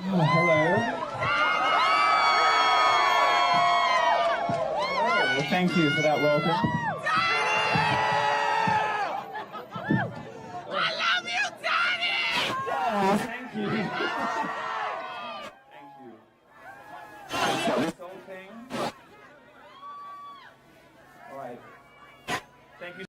Oh, hello. Hello. Thank you for that welcome. I love you, Daddy! Oh, thank you. Thank you. So this whole thing. All right. Thank you.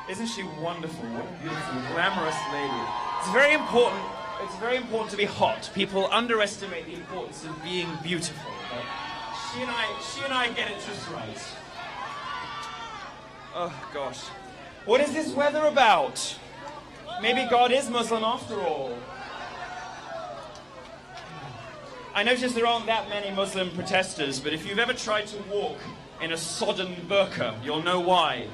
Isn't she wonderful? What a beautiful, glamorous lady. It's very important. It's very important to be hot. People underestimate the importance of being beautiful. But she and I get it just right. Oh gosh. What is this weather about? Maybe God is Muslim after all. I notice there aren't that many Muslim protesters, but if you've ever tried to walk in a sodden burqa, you'll know why.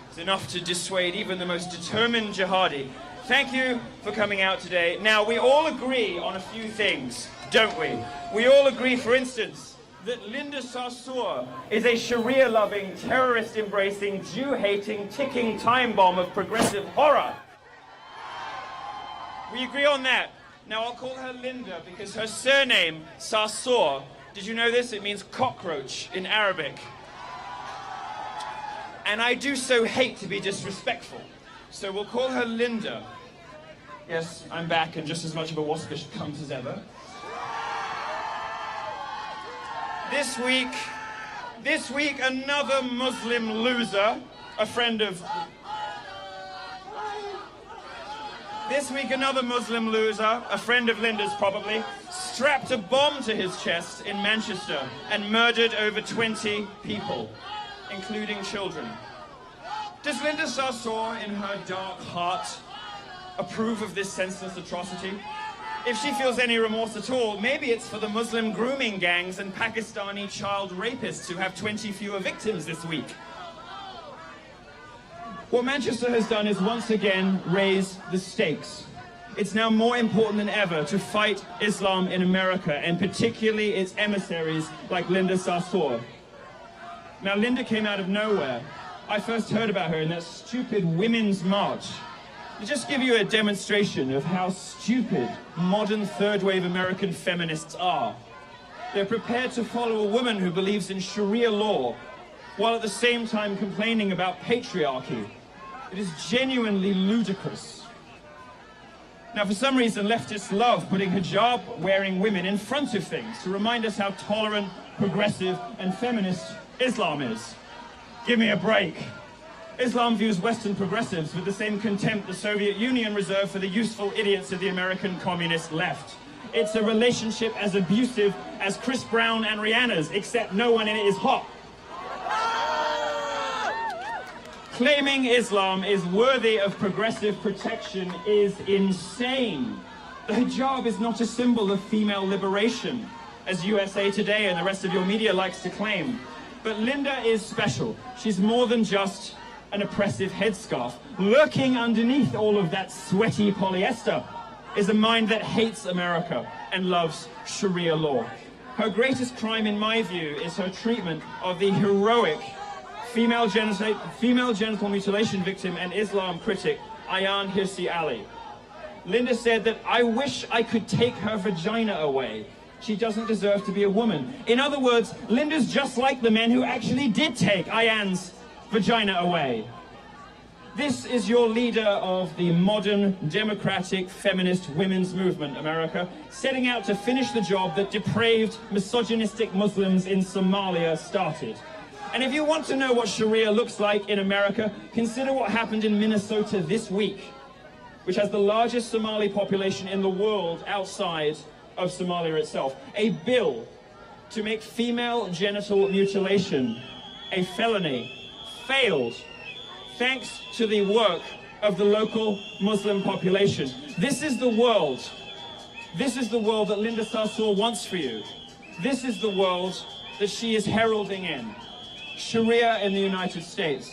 It's enough to dissuade even the most determined jihadi. Thank you for coming out today. Now, we all agree on a few things, don't we? We all agree, for instance, that Linda Sarsour is a Sharia-loving, terrorist-embracing, Jew-hating, ticking time bomb of progressive horror. We agree on that. Now, I'll call her Linda because her surname, Sarsour, did you know this? It means cockroach in Arabic. And I do so hate to be disrespectful. So we'll call her Linda. Yes, I'm back and just as much of a waspish cunt as ever. This week, another Muslim loser, a friend of... This week, another Muslim loser, a friend of Linda's probably, strapped a bomb to his chest in Manchester and murdered over 20 people, including children. Does Linda Sarsour, in her dark heart, approve of this senseless atrocity? If she feels any remorse at all, maybe it's for the Muslim grooming gangs and Pakistani child rapists who have 20 fewer victims this week. What Manchester has done is once again raise the stakes. It's now more important than ever to fight Islam in America, and particularly its emissaries like Linda Sarsour. Now, Linda came out of nowhere. I first heard about her in that stupid Women's March. To just give you a demonstration of how stupid modern third-wave American feminists are. They're prepared to follow a woman who believes in Sharia law, while at the same time complaining about patriarchy. It is genuinely ludicrous. Now, for some reason, leftists love putting hijab-wearing women in front of things to remind us how tolerant, progressive, and feminist Islam is. Give me a break. Islam views Western progressives with the same contempt the Soviet Union reserved for the useful idiots of the American communist left. It's a relationship as abusive as Chris Brown and Rihanna's, except no one in it is hot. Claiming Islam is worthy of progressive protection is insane. The hijab is not a symbol of female liberation, as USA Today and the rest of your media likes to claim. But Linda is special. She's more than just an oppressive headscarf. Lurking underneath all of that sweaty polyester is a mind that hates America and loves Sharia law. Her greatest crime, in my view, is her treatment of the heroic female genital mutilation victim and Islam critic Ayaan Hirsi Ali. Linda said that, "I wish I could take her vagina away. She doesn't deserve to be a woman." In other words, Linda's just like the men who actually did take Ayaan's vagina away. This is your leader of the modern, democratic, feminist women's movement, America, setting out to finish the job that depraved, misogynistic Muslims in Somalia started. And if you want to know what Sharia looks like in America, consider what happened in Minnesota this week, which has the largest Somali population in the world outside of Somalia itself. A bill to make female genital mutilation a felony failed thanks to the work of the local Muslim population. This is the world. This is the world that Linda Sarsour wants for you. This is the world that she is heralding in. Sharia in the United States.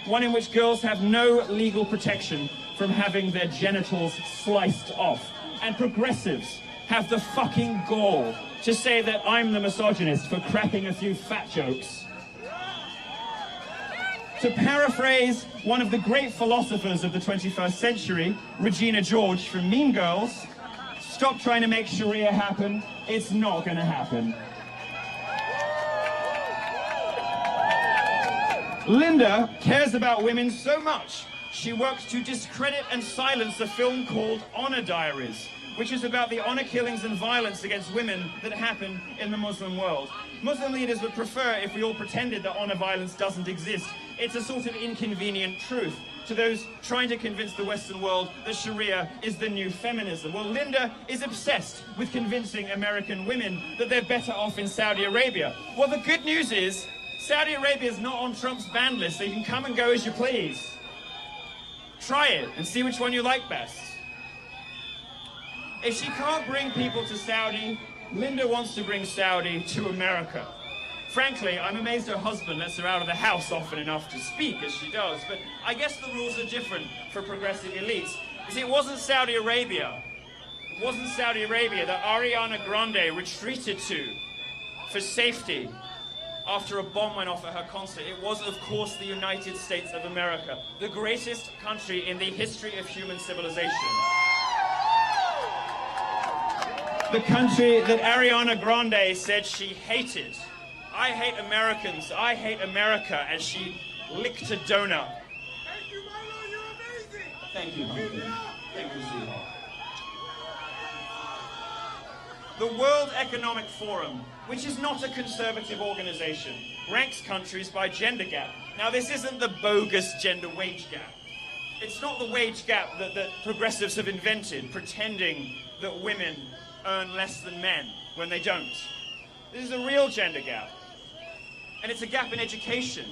One in which girls have no legal protection from having their genitals sliced off. And progressives have the fucking gall to say that I'm the misogynist for cracking a few fat jokes. To paraphrase one of the great philosophers of the 21st century, Regina George from Mean Girls, stop trying to make Sharia happen. It's not going to happen. Linda cares about women so much, she works to discredit and silence a film called Honor Diaries, which is about the honor killings and violence against women that happen in the Muslim world. Muslim leaders would prefer if we all pretended that honor violence doesn't exist. It's a sort of inconvenient truth to those trying to convince the Western world that Sharia is the new feminism. Well, Linda is obsessed with convincing American women that they're better off in Saudi Arabia. Well, the good news is Saudi Arabia is not on Trump's ban list, so you can come and go as you please. Try it and see which one you like best. If she can't bring people to Saudi, Linda wants to bring Saudi to America. Frankly, I'm amazed her husband lets her out of the house often enough to speak as she does, but I guess the rules are different for progressive elites. You see, it wasn't Saudi Arabia that Ariana Grande retreated to for safety after a bomb went off at her concert. It was, of course, the United States of America, the greatest country in the history of human civilization. The country that Ariana Grande said she hated. I hate Americans, I hate America, and she licked a donut. Thank you, MILO, you're amazing! Thank you, Pumpkin. Thank you, sweetheart. The World Economic Forum, which is not a conservative organization, ranks countries by gender gap. Now, this isn't the bogus gender wage gap. It's not the wage gap that progressives have invented, pretending that women earn less than men when they don't. This is a real gender gap. And it's a gap in education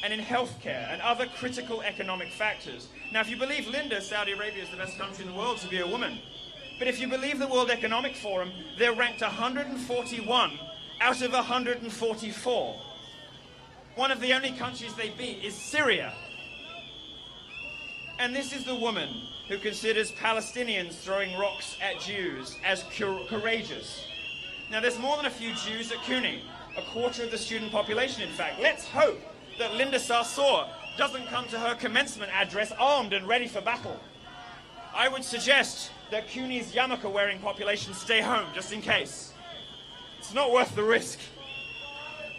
and in healthcare and other critical economic factors. Now, if you believe Linda, Saudi Arabia is the best country in the world to be a woman. But if you believe the World Economic Forum, they're ranked 141 out of 144. One of the only countries they beat is Syria. And this is the woman who considers Palestinians throwing rocks at Jews as courageous. Now, there's more than a few Jews at CUNY, a quarter of the student population, in fact. Let's hope that Linda Sarsour doesn't come to her commencement address armed and ready for battle. I would suggest that CUNY's yarmulke-wearing population stay home, just in case. It's not worth the risk.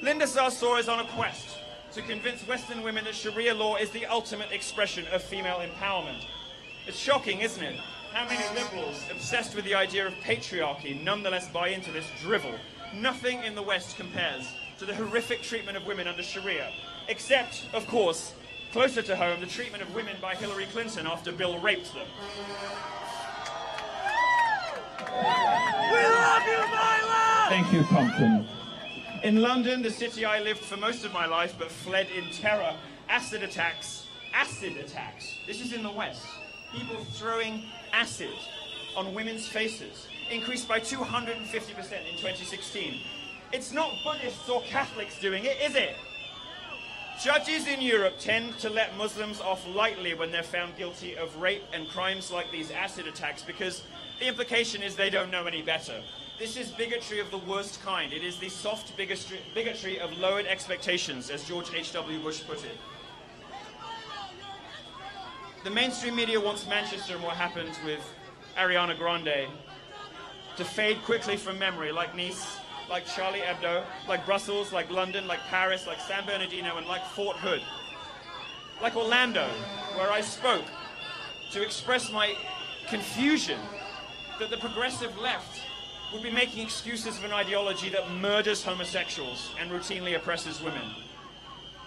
Linda Sarsour is on a quest to convince Western women that Sharia law is the ultimate expression of female empowerment. It's shocking, isn't it? How many liberals obsessed with the idea of patriarchy nonetheless buy into this drivel? Nothing in the West compares to the horrific treatment of women under Sharia, except, of course, closer to home, the treatment of women by Hillary Clinton after Bill raped them. We love you, MILO! Thank you, Pumpkin. In London, the city I lived for most of my life but fled in terror, acid attacks, this is in the West, people throwing acid on women's faces, increased by 250% in 2016. It's not Buddhists or Catholics doing it, is it? Judges in Europe tend to let Muslims off lightly when they're found guilty of rape and crimes like these acid attacks because the implication is they don't know any better. This is bigotry of the worst kind. It is the soft bigotry of lowered expectations, as George H.W. Bush put it. The mainstream media wants Manchester and what happened with Ariana Grande to fade quickly from memory, like Nice, like Charlie Hebdo, like Brussels, like London, like Paris, like San Bernardino, and like Fort Hood. Like Orlando, where I spoke to express my confusion that the progressive left would be making excuses for an ideology that murders homosexuals and routinely oppresses women.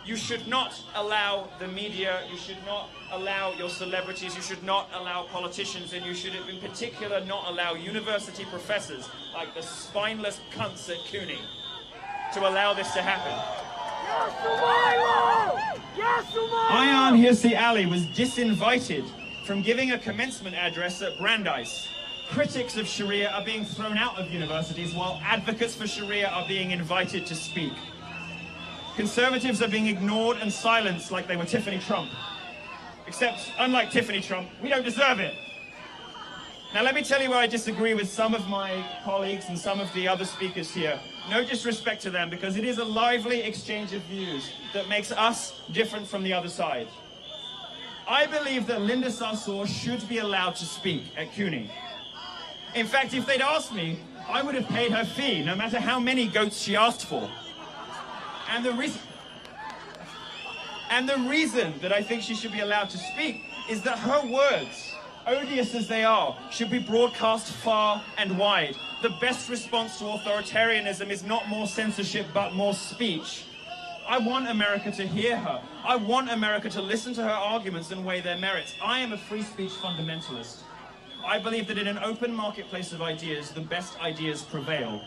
You should not allow the media, you should not allow your celebrities, you should not allow politicians, and you should in particular not allow university professors like the spineless cunts at CUNY to allow this to happen. Yes, MILO! Ayaan Hirsi Ali was disinvited from giving a commencement address at Brandeis. Critics of Sharia are being thrown out of universities while advocates for Sharia are being invited to speak. Conservatives are being ignored and silenced like they were Tiffany Trump. Except, unlike Tiffany Trump, we don't deserve it. Now let me tell you where I disagree with some of my colleagues and some of the other speakers here. No disrespect to them, because it is a lively exchange of views that makes us different from the other side. I believe that Linda Sarsour should be allowed to speak at CUNY. In fact, if they'd asked me, I would have paid her fee, no matter how many goats she asked for. And the reason that I think she should be allowed to speak is that her words, odious as they are, should be broadcast far and wide. The best response to authoritarianism is not more censorship, but more speech. I want America to hear her. I want America to listen to her arguments and weigh their merits. I am a free speech fundamentalist. I believe that in an open marketplace of ideas, the best ideas prevail.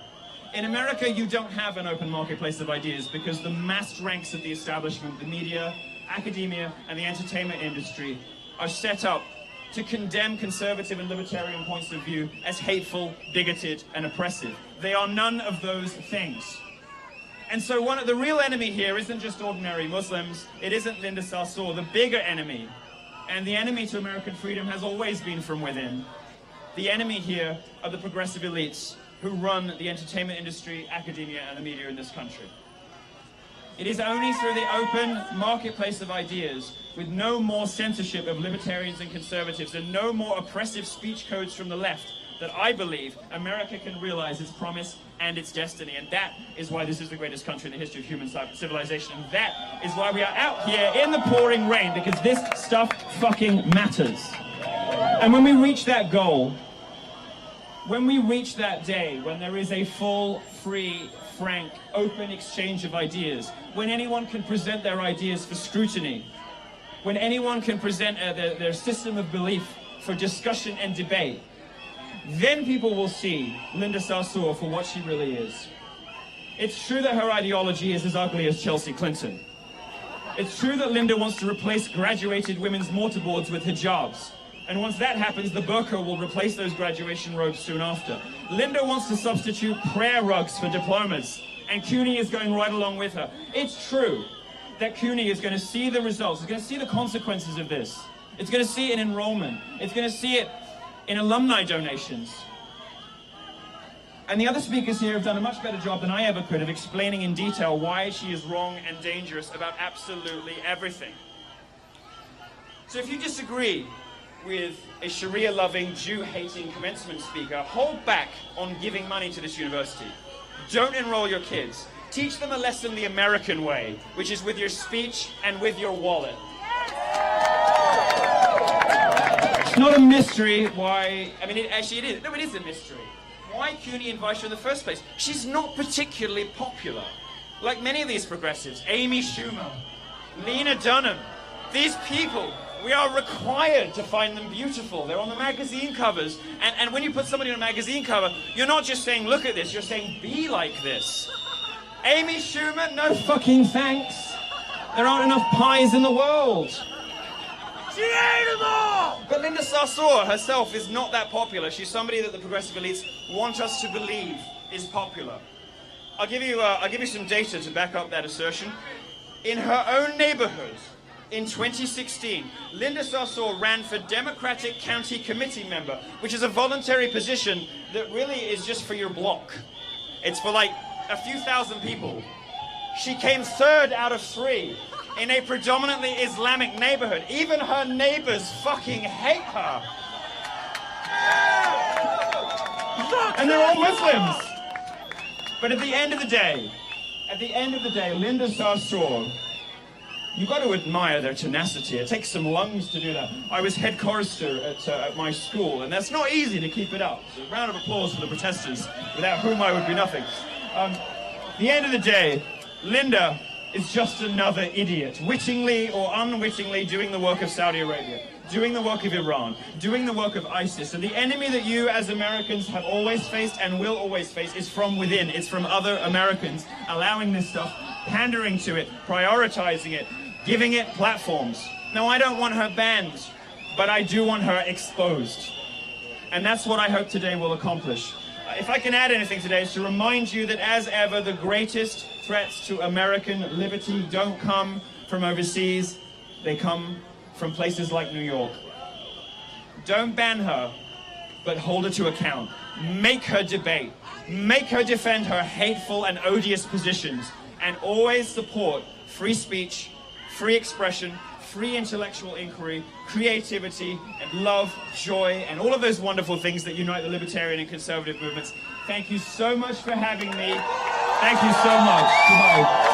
In America, you don't have an open marketplace of ideas because the massed ranks of the establishment, the media, academia, and the entertainment industry are set up to condemn conservative and libertarian points of view as hateful, bigoted, and oppressive. They are none of those things. And so the real enemy here isn't just ordinary Muslims, it isn't Linda Sarsour. The bigger enemy, and the enemy to American freedom, has always been from within. The enemy here are the progressive elites who run the entertainment industry, academia, and the media in this country. It is only through the open marketplace of ideas, with no more censorship of libertarians and conservatives and no more oppressive speech codes from the left, that I believe America can realize its promise and its destiny. And that is why this is the greatest country in the history of human civilization. And that is why we are out here in the pouring rain, because this stuff fucking matters. And when we reach that goal, when we reach that day, when there is a full, free, frank, open exchange of ideas, when anyone can present their ideas for scrutiny, when anyone can present their system of belief for discussion and debate, then people will see Linda Sarsour for what she really is. It's true that her ideology is as ugly as Chelsea Clinton. It's true that Linda wants to replace graduated women's mortarboards with hijabs. And once that happens, the burqa will replace those graduation robes soon after. Linda wants to substitute prayer rugs for diplomas, and CUNY is going right along with her. It's true that CUNY is going to see the results, it's going to see the consequences of this. It's going to see it in enrollment. It's going to see it in alumni donations. And the other speakers here have done a much better job than I ever could of explaining in detail why she is wrong and dangerous about absolutely everything. So if you disagree with a Sharia-loving, Jew-hating commencement speaker, hold back on giving money to this university. Don't enroll your kids. Teach them a lesson the American way, which is with your speech and with your wallet. It's not a mystery why, actually it is. No, it is a mystery. Why CUNY invited her in the first place? She's not particularly popular. Like many of these progressives, Amy Schumer, Lena Dunham, these people, we are required to find them beautiful. They're on the magazine covers. And when you put somebody on a magazine cover, you're not just saying, look at this, you're saying, be like this. Amy Schumer, no fucking thanks. There aren't enough pies in the world. She ate them all! But Linda Sarsour herself is not that popular. She's somebody that the progressive elites want us to believe is popular. I'll give you some data to back up that assertion. In her own neighborhood, in 2016, Linda Sarsour ran for Democratic County Committee member, which is a voluntary position that really is just for your block. It's for like a few thousand people. She came third out of 3 in a predominantly Islamic neighborhood. Even her neighbors fucking hate her. And they're all Muslims. But at the end of the day, Linda Sarsour, you've got to admire their tenacity. It takes some lungs to do that. I was head chorister at my school, and that's not easy to keep it up. So a round of applause for the protesters, without whom I would be nothing. At the end of the day, Linda is just another idiot, wittingly or unwittingly doing the work of Saudi Arabia, doing the work of Iran, doing the work of ISIS. And the enemy that you as Americans have always faced and will always face is from within. It's from other Americans allowing this stuff, pandering to it, prioritizing it, giving it platforms. Now, I don't want her banned, but I do want her exposed. And that's what I hope today will accomplish. If I can add anything today, is to remind you that, as ever, the greatest threats to American liberty don't come from overseas. They come from places like New York. Don't ban her, but hold her to account. Make her debate. Make her defend her hateful and odious positions, and always support free speech, free expression, free intellectual inquiry, creativity, and love, joy, and all of those wonderful things that unite the libertarian and conservative movements. Thank you so much for having me. Thank you so much. Goodbye.